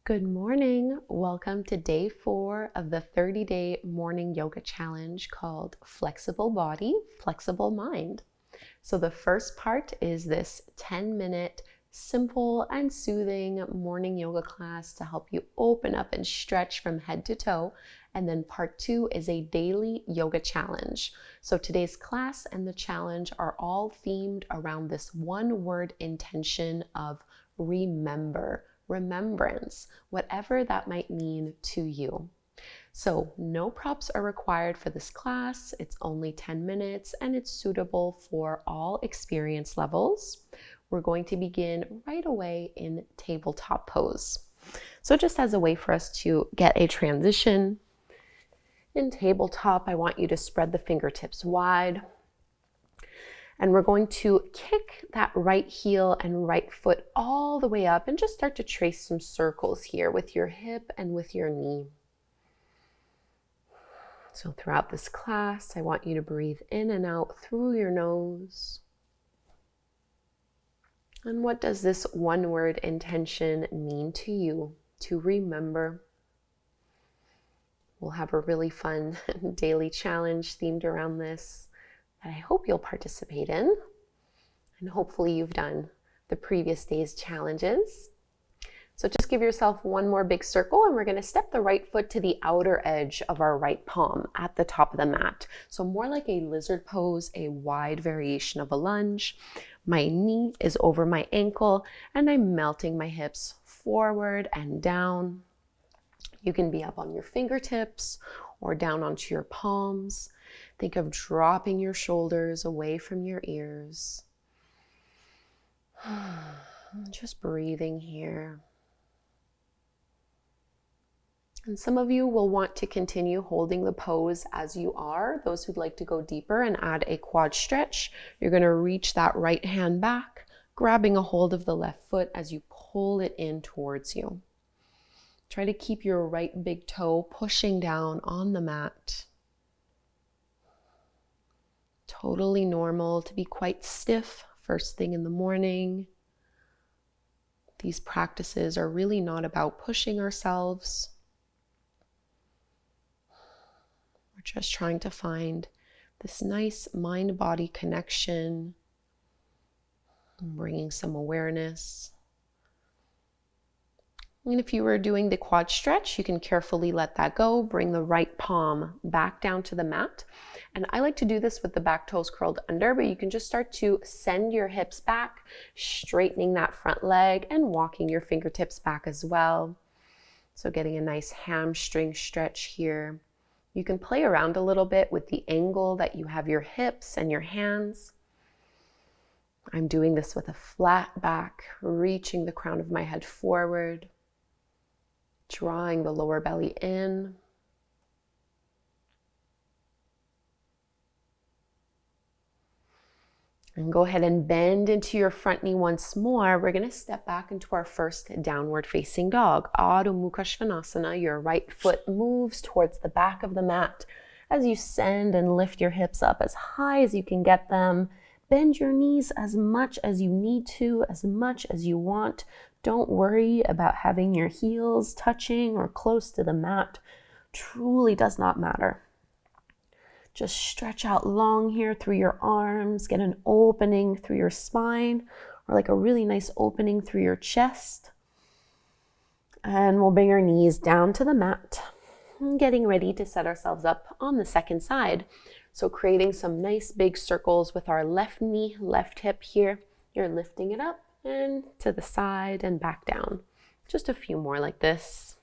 Good morning. Welcome to day 4 of the 30-day morning yoga challenge called Flexible Body, Flexible Mind. So the first part is this 10-minute simple and soothing morning yoga class to help you open up and stretch from head to toe. And then part 2 is a daily yoga challenge. So today's class and the challenge are all themed around this one word intention of remembrance, whatever that might mean to you. So no props are required for this class. It's only 10 minutes and it's suitable for all experience levels. We're going to begin right away in tabletop pose. So just as a way for us to get a transition, in tabletop, I want you to spread the fingertips wide. And we're going to kick that right heel and right foot all the way up and just start to trace some circles here with your hip and with your knee. So throughout this class, I want you to breathe in and out through your nose. And what does this one word intention mean to you to remember? We'll have a really fun daily challenge themed around this that I hope you'll participate in. And hopefully you've done the previous day's challenges. So just give yourself one more big circle and we're going to step the right foot to the outer edge of our right palm at the top of the mat. So more like a lizard pose, a wide variation of a lunge. My knee is over my ankle and I'm melting my hips forward and down. You can be up on your fingertips or down onto your palms. Think of dropping your shoulders away from your ears. Just breathing here. And some of you will want to continue holding the pose as you are. Those who'd like to go deeper and add a quad stretch, you're going to reach that right hand back, grabbing a hold of the left foot as you pull it in towards you. Try to keep your right big toe pushing down on the mat. Totally normal to be quite stiff first thing in the morning. These practices are really not about pushing ourselves. We're just trying to find this nice mind-body connection, bringing some awareness. And if you were doing the quad stretch, you can carefully let that go. Bring the right palm back down to the mat. And I like to do this with the back toes curled under, but you can just start to send your hips back, straightening that front leg and walking your fingertips back as well. So getting a nice hamstring stretch here. You can play around a little bit with the angle that you have your hips and your hands. I'm doing this with a flat back, reaching the crown of my head forward. Drawing the lower belly in. And go ahead and bend into your front knee once more. We're going to step back into our first downward facing dog. Adho Mukha Svanasana. Your right foot moves towards the back of the mat as you send and lift your hips up as high as you can get them. Bend your knees as much as you need to, as much as you want. Don't worry about having your heels touching or close to the mat. Truly does not matter. Just stretch out long here through your arms. Get an opening through your spine or like a really nice opening through your chest. And we'll bring our knees down to the mat. Getting ready to set ourselves up on the second side. So creating some nice big circles with our left knee, left hip here. You're lifting it up and to the side and back down. Just a few more like this.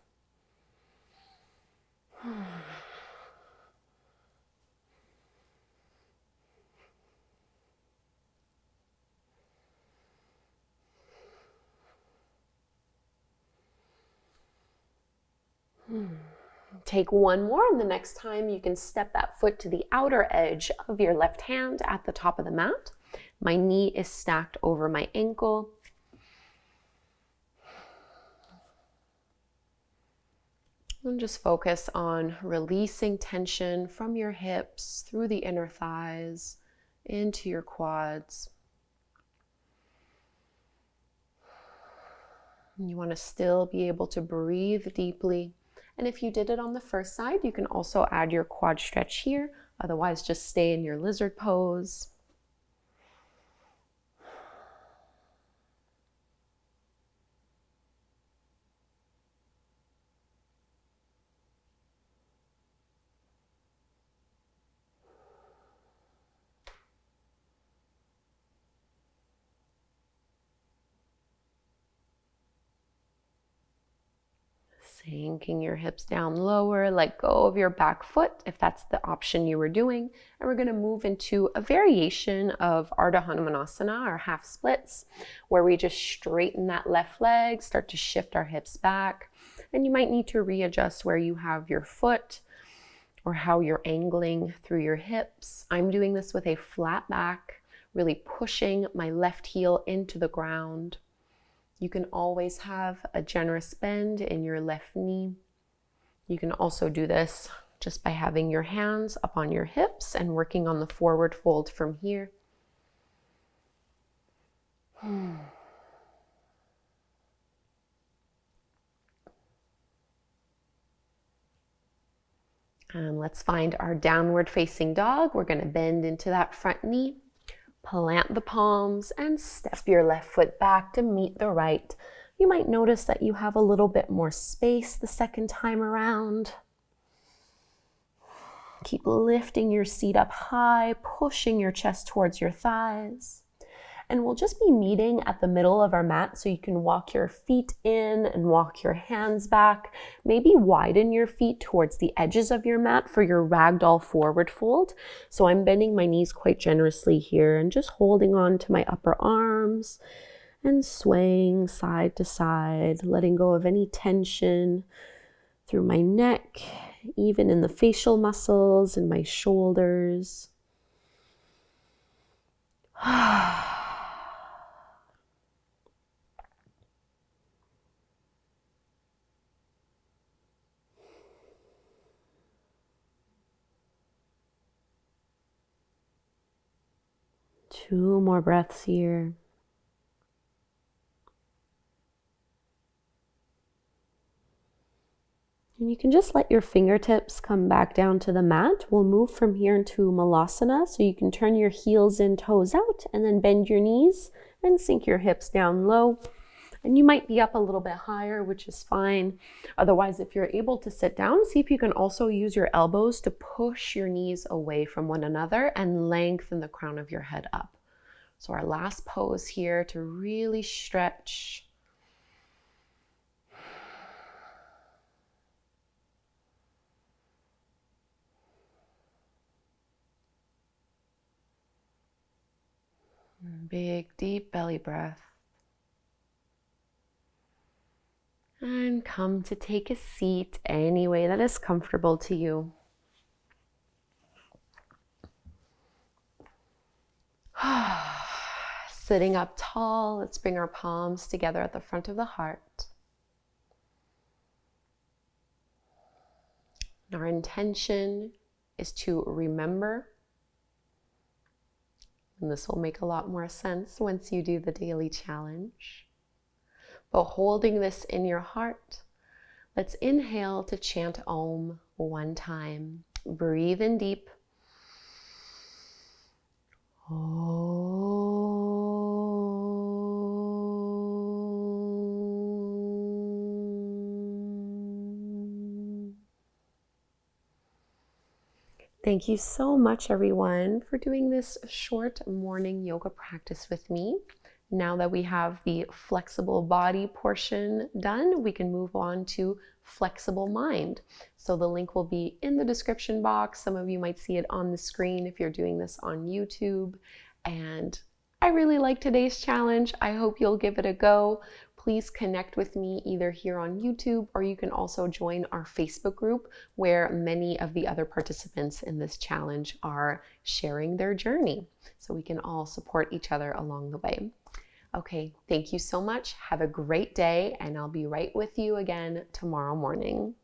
Take one more, and the next time you can step that foot to the outer edge of your left hand at the top of the mat. My knee is stacked over my ankle. And just focus on releasing tension from your hips through the inner thighs into your quads. You want to still be able to breathe deeply. And if you did it on the first side, you can also add your quad stretch here. Otherwise, just stay in your lizard pose. Sinking your hips down lower, let go of your back foot if that's the option you were doing. And we're going to move into a variation of Ardha Hanumanasana, or half splits, where we just straighten that left leg, start to shift our hips back. And you might need to readjust where you have your foot or how you're angling through your hips. I'm doing this with a flat back, really pushing my left heel into the ground. You can always have a generous bend in your left knee. You can also do this just by having your hands up on your hips and working on the forward fold from here. And let's find our downward facing dog. We're going to bend into that front knee. Plant the palms and step your left foot back to meet the right. You might notice that you have a little bit more space the second time around. Keep lifting your seat up high, pushing your chest towards your thighs. And we'll just be meeting at the middle of our mat, so you can walk your feet in and walk your hands back. Maybe widen your feet towards the edges of your mat for your ragdoll forward fold. So I'm bending my knees quite generously here and just holding on to my upper arms and swaying side to side, letting go of any tension through my neck, even in the facial muscles and my shoulders. 2 more breaths here. And you can just let your fingertips come back down to the mat. We'll move from here into Malasana, so you can turn your heels in, toes out, and then bend your knees and sink your hips down low. And you might be up a little bit higher, which is fine. Otherwise, if you're able to sit down, see if you can also use your elbows to push your knees away from one another and lengthen the crown of your head up. So our last pose here to really stretch. Big, deep belly breath. And come to take a seat any way that is comfortable to you. Sitting up tall, let's bring our palms together at the front of the heart. Our intention is to remember, and this will make a lot more sense once you do the daily challenge. But holding this in your heart, let's inhale to chant Om 1 time. Breathe in deep. Om. Thank you so much, everyone, for doing this short morning yoga practice with me. Now that we have the flexible body portion done, we can move on to flexible mind. So the link will be in the description box. Some of you might see it on the screen if you're doing this on YouTube. And I really like today's challenge. I hope you'll give it a go. Please connect with me either here on YouTube, or you can also join our Facebook group where many of the other participants in this challenge are sharing their journey. So we can all support each other along the way. Okay, thank you so much. Have a great day, and I'll be right with you again tomorrow morning.